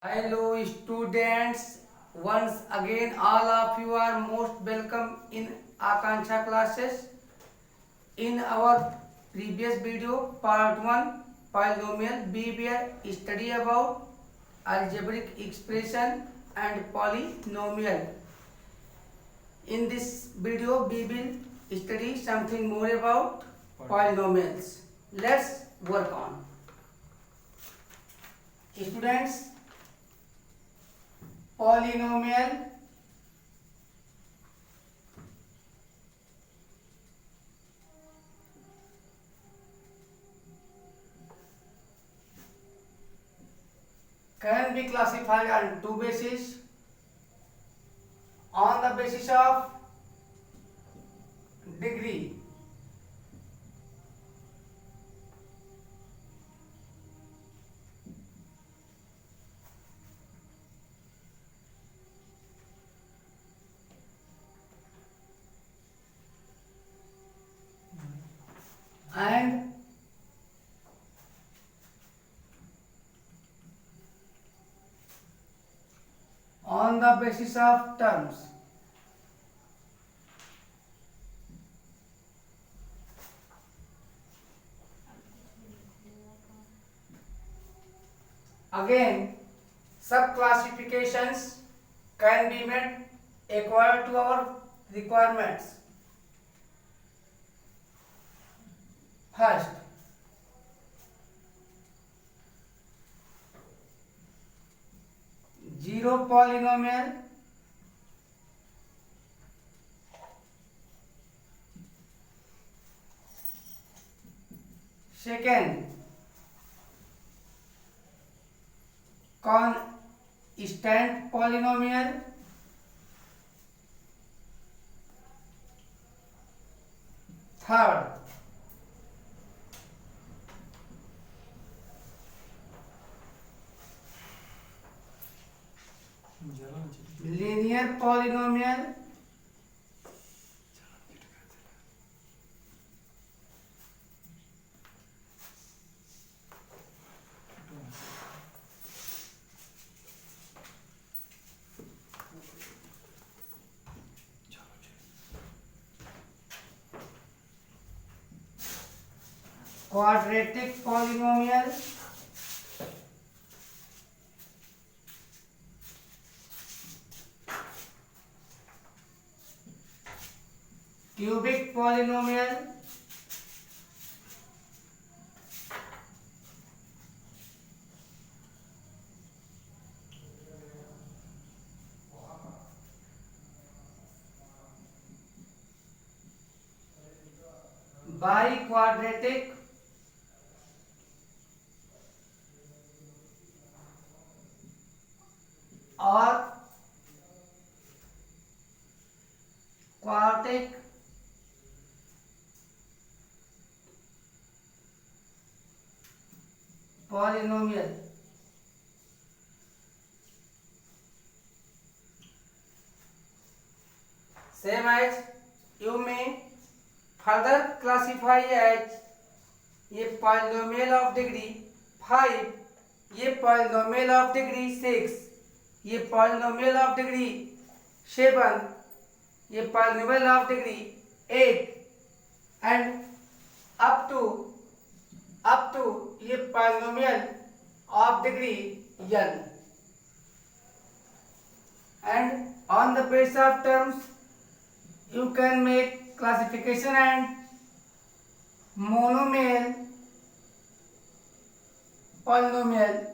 Hello students, once again all of you are most welcome in Akanksha classes. In our previous video part 1 polynomial we were study about algebraic expression and polynomial. In this video we will study something more about polynomials. Let's work on. Students, polynomial can be classified on two bases. On the basis of degree, and on the basis of terms. Again, sub-classifications can be made according to our requirements. First, zero polynomial. Second, constant polynomial. Third, linear polynomial. Quadratic polynomial. Cubic polynomial. Biquadratic. Or quartic polynomial. Same as you may further classify as ये polynomial of degree 5, ये polynomial of degree 6, ये polynomial of degree 7, ये polynomial of degree 8 and up to ये polynomial of degree n. And on the basis of terms you can make classification and monomial, polynomial,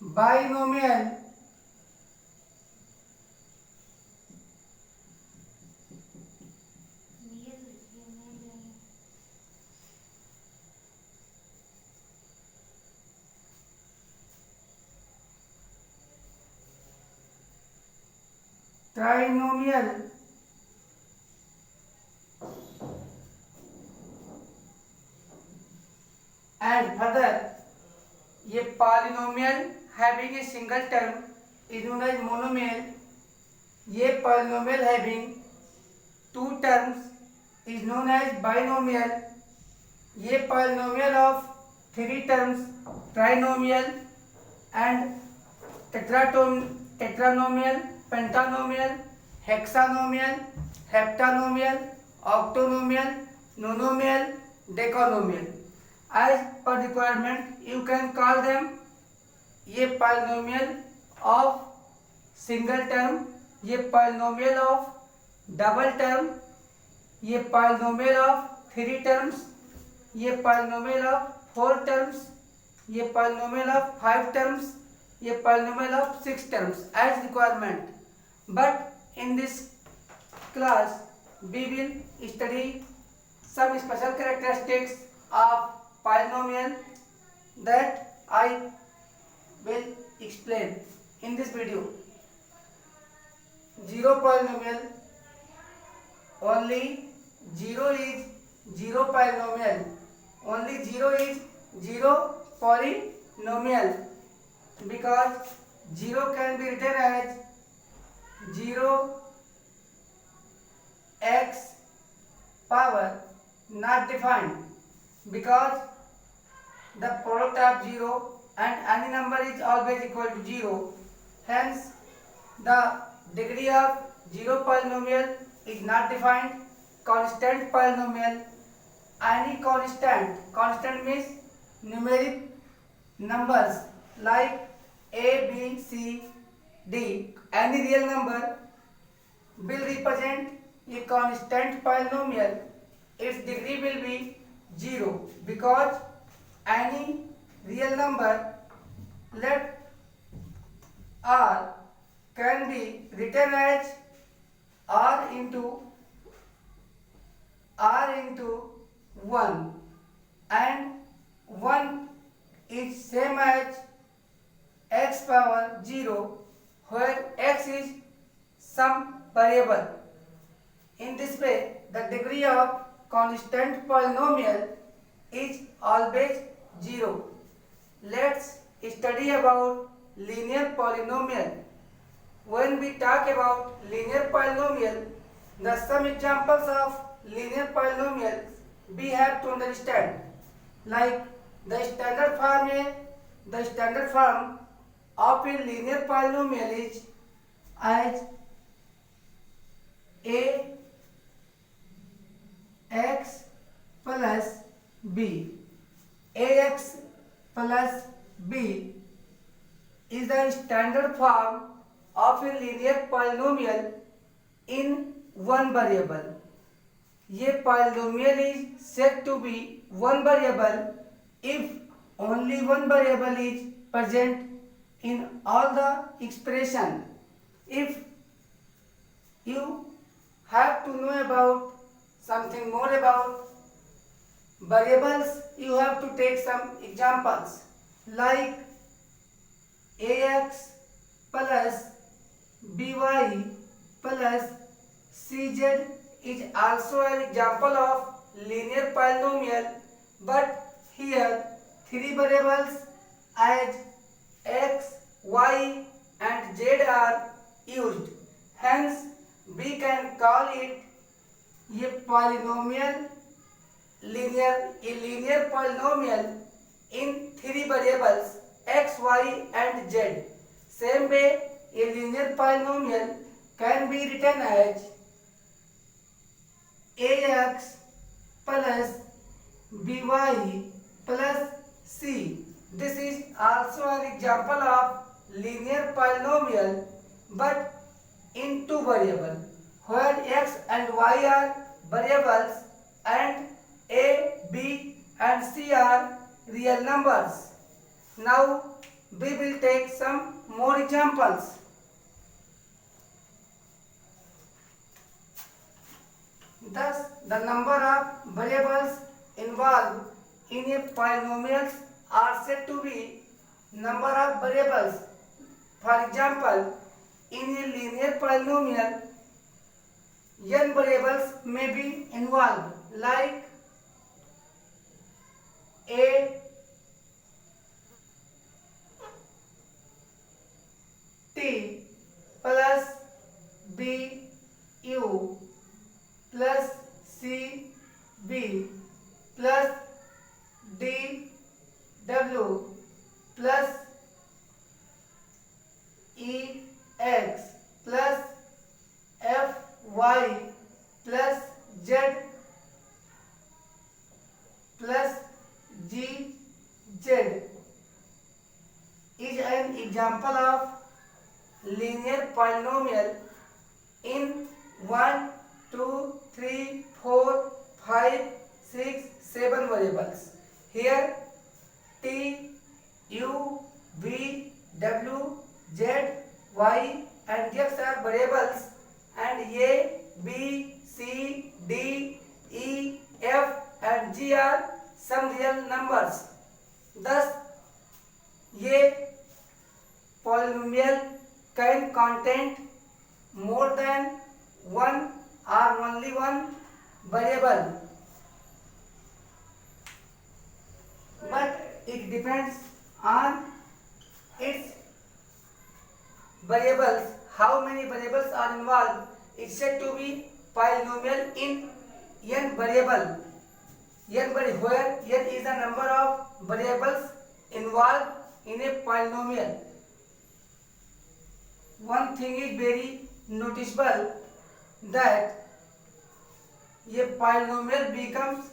binomial, trinomial, and further ये polynomial having a single term is known as monomial. ये polynomial having two terms is known as binomial. ये polynomial of three terms trinomial and tetranomial, pentanomial, hexanomial, heptanomial, octonomial, nonomial, decanomial. As per requirement, you can call them ये polynomial of single term, ये polynomial of double term, ये polynomial of 3 terms, ये polynomial of 4 terms, ये polynomial of 5 terms, ये polynomial of 6 terms as requirement. But in this class we will study some special characteristics of polynomial that I will explain in this video. Zero polynomial, only zero is zero polynomial, only zero is zero polynomial, because zero can be written as 0 x power not defined, because the product of 0 and any number is always equal to 0. Hence, the degree of 0 polynomial is not defined. Constant polynomial, any constant means numeric numbers like a, b, c, d. Any real number will represent a constant polynomial. Its degree will be 0, because any real number, let r, can be written as r into 1, and 1 is same as x power 0, where x is some variable. In this way, the degree of constant polynomial is always 0. Let's study about linear polynomial. When we talk about linear polynomial, the some examples of linear polynomials we have to understand, like the standard form of a linear polynomial is as a x plus b. Ax plus b is the standard form of a linear polynomial in one variable. ये polynomial is said to be one variable if only one variable is present in all the expression. If you have to know about something more about variables, you have to take some examples like ax plus by plus cz is also an example of linear polynomial, but here three variables as x, y and z are used. Hence we can call it a linear polynomial in three variables x, y and z. Same way, a linear polynomial can be written as ax plus by plus c. This is also an example of linear polynomial, but in two variables, where x and y are variables and a, b and c are real numbers. Now we will take some more examples. Thus, the number of variables involved in a polynomial are said to be number of variables. For example, in a linear polynomial, n variables may be involved, like a, t plus b, u plus c, b plus d, w example of linear polynomial in 1, 2, 3, 4, 5, 6, 7 variables. Here t, u, v, w, z, y and x are variables, and a, b, c, d, e, f and g are some real numbers. Thus a polynomial can contain more than one or only one variable, but it depends on its variables. How many variables are involved? It's said to be polynomial in n variable. Where n is the number of variables involved in a polynomial. One thing is very noticeable, that a polynomial becomes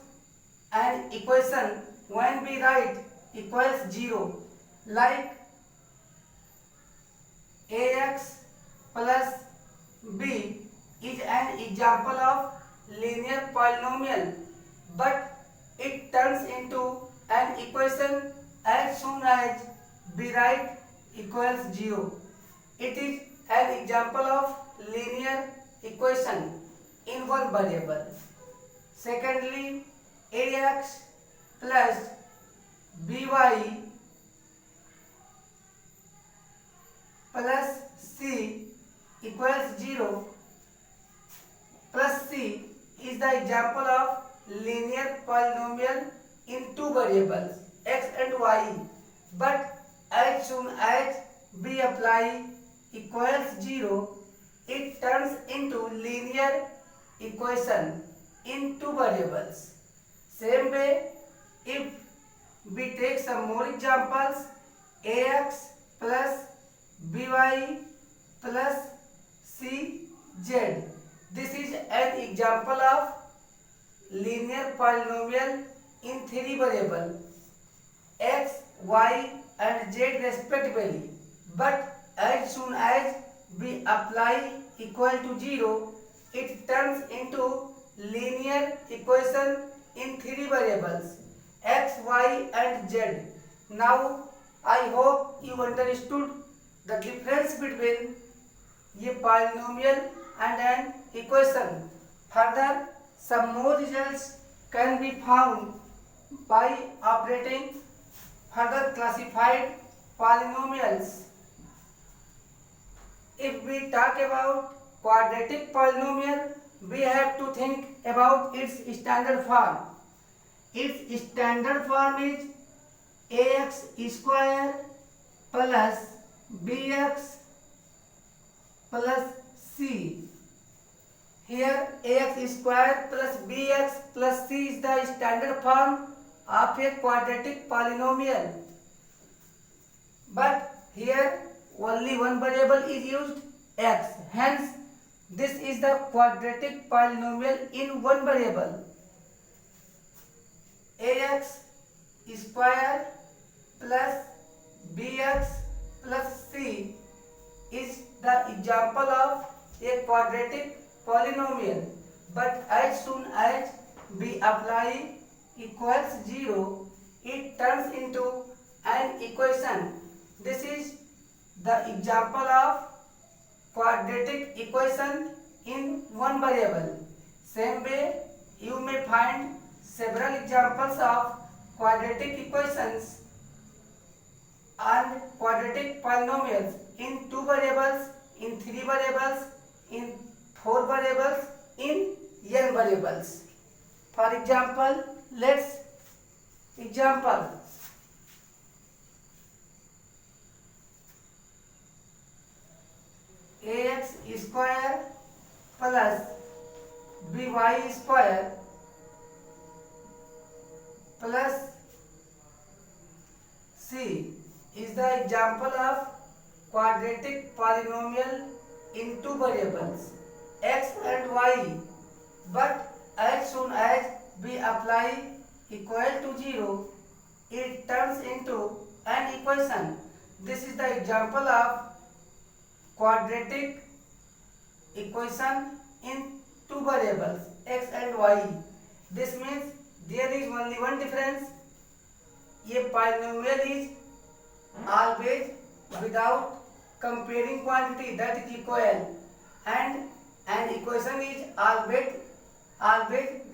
an equation when we write equals 0, like ax plus b is an example of linear polynomial, but it turns into an equation as soon as we write equals 0. It is an example of linear equation in one variable. Secondly, ax plus by plus c equals 0 plus c is the example of linear polynomial in two variables x and y, but as soon as we apply equals 0, it turns into linear equation in two variables. Same way, if we take some more examples, ax plus by plus cz, this is an example of linear polynomial in three variables x, y and z respectively, but as soon as we apply equal to 0, it turns into linear equation in three variables x, y and z. Now I hope you understood the difference between a polynomial and an equation. Further, some more results can be found by operating further classified polynomials. If we talk about quadratic polynomial, we have to think about its standard form. Its standard form is ax square plus bx plus c. Here ax square plus bx plus c is the standard form of a quadratic polynomial. But here only one variable is used, x. Hence, this is the quadratic polynomial in one variable. Ax square plus bx plus c is the example of a quadratic polynomial, but as soon as we apply equals 0, it turns into an equation. This is the example of quadratic equation in one variable. Same way, you may find several examples of quadratic equations and quadratic polynomials in two variables, in three variables, in four variables, in n variables. For example, let's example. Ax square plus by square plus c is the example of quadratic polynomial in two variables x and y, but as soon as we apply equal to 0, it turns into an equation. This is the example of quadratic equation in two variables x and y. This means there is only one difference. ये polynomial is always without comparing quantity, that is equal, and an equation is always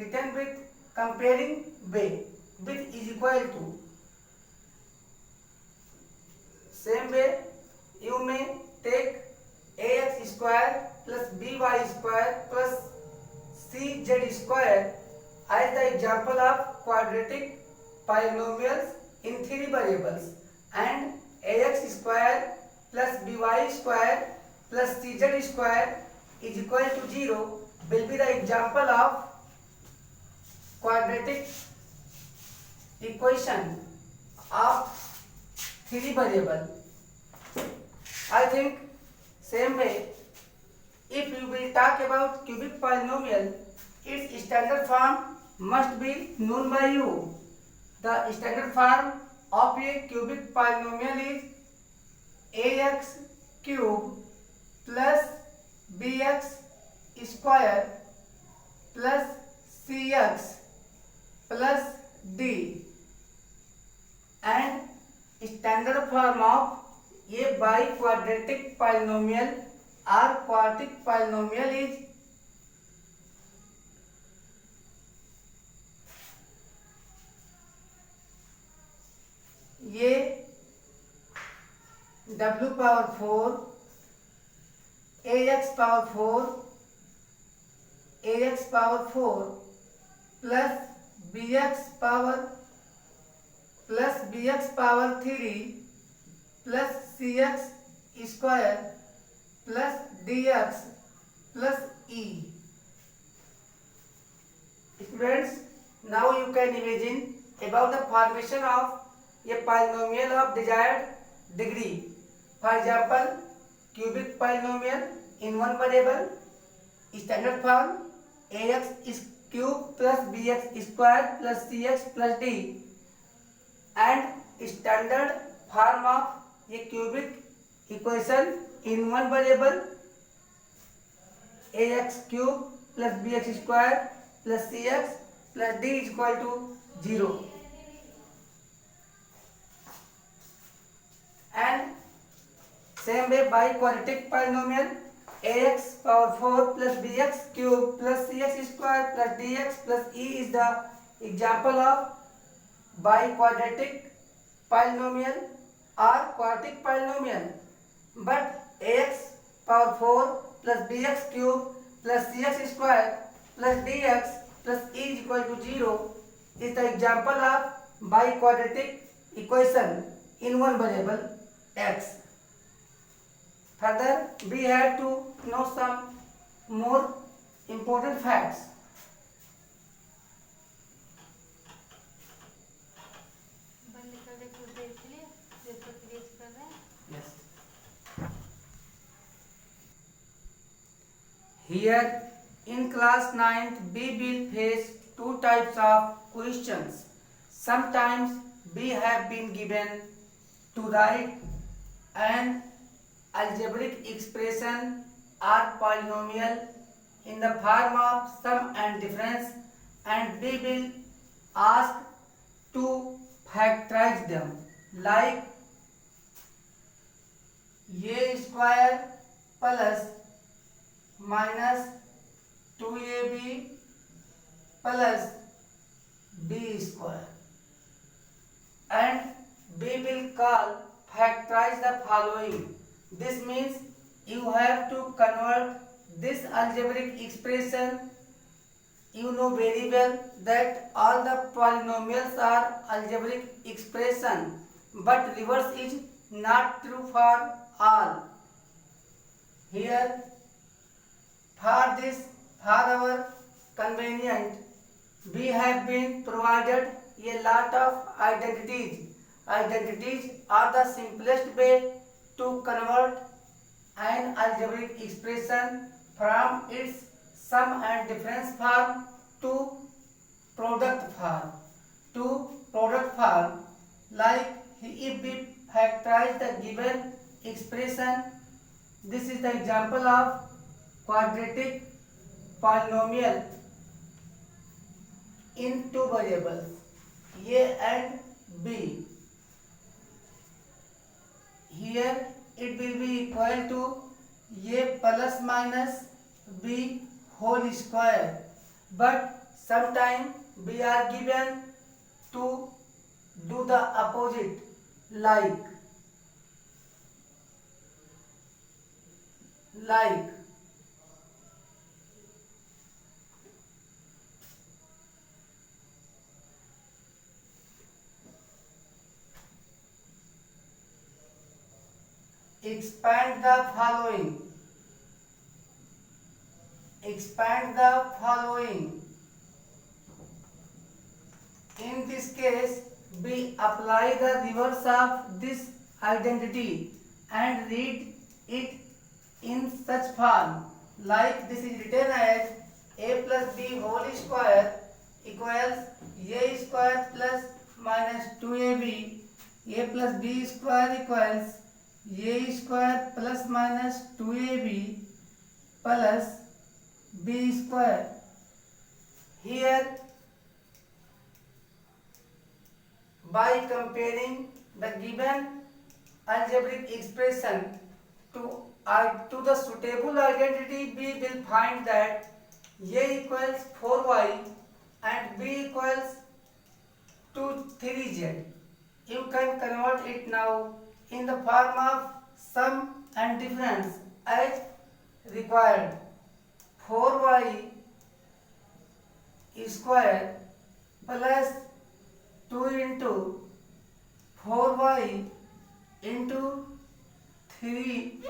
written with comparing with is equal to. Same way you may take ax square plus by square plus cz square as the example of quadratic polynomials in three variables, and ax square plus by square plus cz square is equal to 0 will be the example of quadratic equation of three variable. I think same way if you will talk about cubic polynomial, its standard form must be known by you. The standard form of a cubic polynomial is ax cube plus bx square plus cx plus d, and standard form of a biquadratic polynomial or quartic polynomial is ये w power 4 ax power 4 plus bx power 3 plus cx square plus dx plus e. Students, now you can imagine about the formation of a polynomial of desired degree. For example, cubic polynomial in one variable, standard form ax is cube plus bx square plus cx plus d, and standard form of a cubic equation in one variable ax cube plus bx square plus cx plus d is equal to 0. And same way biquadratic polynomial ax power 4 plus bx cube plus cx square plus dx plus e is the example of biquadratic polynomial or quartic polynomial. But ax power 4 plus bx cube plus cx square plus dx plus e is equal to 0 is the example of biquadratic equation in one variable x. Further, we have to know some more important facts. Yes. Here in class 9th we will face two types of questions. Sometimes we have been given to write an algebraic expression or polynomial in the form of sum and difference, and we will ask to factorize them, like a square plus minus 2ab plus b square, and we will factorize the following. This means you have to convert this algebraic expression. You know very well that all the polynomials are algebraic expression, but reverse is not true for all. Here, for our convenience, we have been provided a lot of identities. Identities are the simplest way to convert an algebraic expression from its sum and difference form to product form. Like if we factorize the given expression. This is the example of quadratic polynomial in two variables a and b. Here it will be equal to a plus minus b whole square, but sometime we are given to do the opposite, like expand the following. In this case, we apply the reverse of this identity and read it in such form, like this is written as a plus b whole square equals a square plus minus 2ab. A plus b square equals a square plus minus 2ab plus b square. Here, by comparing the given algebraic expression to the suitable identity, we will find that a equals 4y and b equals 3z. You can convert it now in the form of sum and difference as required. 4y square plus 2 into 4y into 3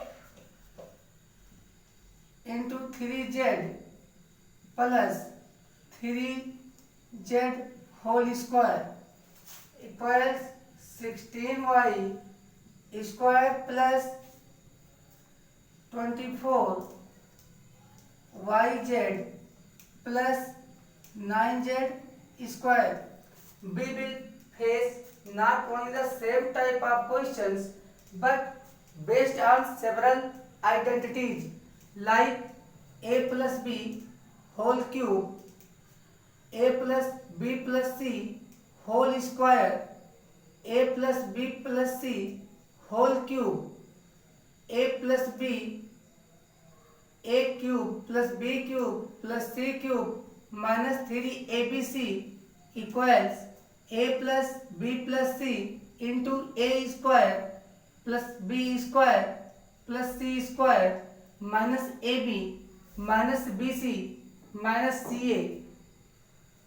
into 3z plus 3z whole square equals 16y square plus 24yz plus 9z square. We will face not only the same type of questions but based on several identities like a plus b whole cube, a plus b plus c whole square, a plus b plus c whole cube, a plus b a cube plus b cube plus c cube minus 3abc equals a plus b plus c into a square plus b square plus c square minus ab minus bc minus ca.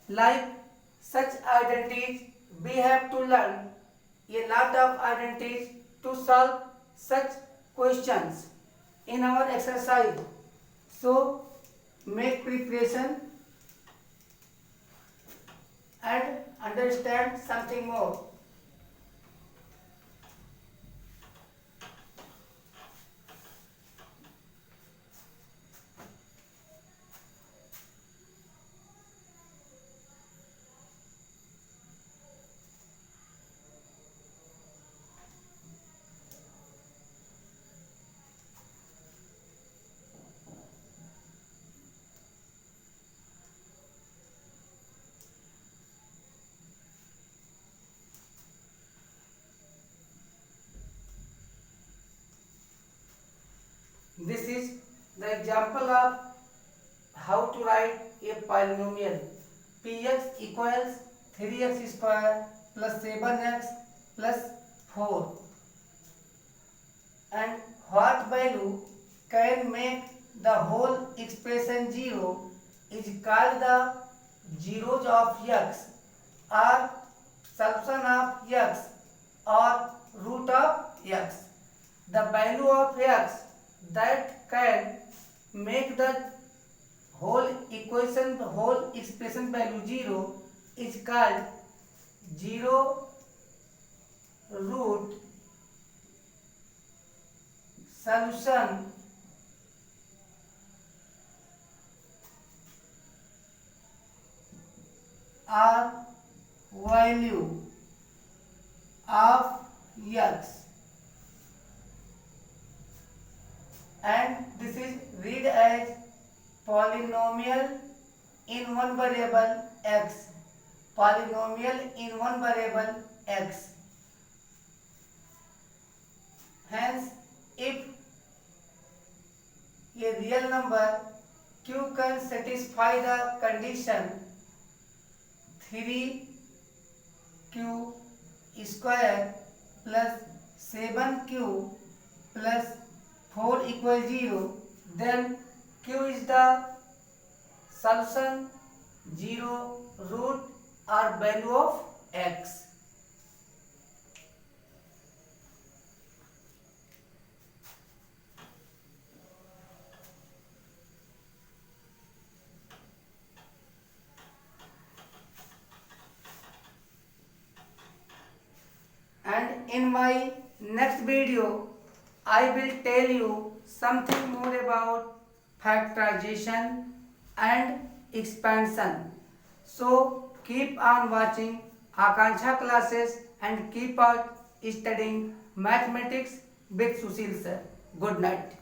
Like such identities, we have to learn a lot of identities to solve such questions in our exercise. So make preparation and understand something more. This is the example of how to write a polynomial. Px equals 3x square plus 7x plus 4. And what value can make the whole expression 0 is called the zeros of x or solution of x or root of x. The value of x that can make the whole equation, the whole expression value 0 is called 0 root solution or value of x. and this is read as polynomial in one variable x. Polynomial in one variable x. Hence, if a real number q can satisfy the condition 3q square plus 7q plus 4 equals 0, then q is the solution 0 root or value of x. And in my next video, I will tell you something more about factorization and expansion. So keep on watching Akanksha classes and keep on studying mathematics with Sushil sir. Good night.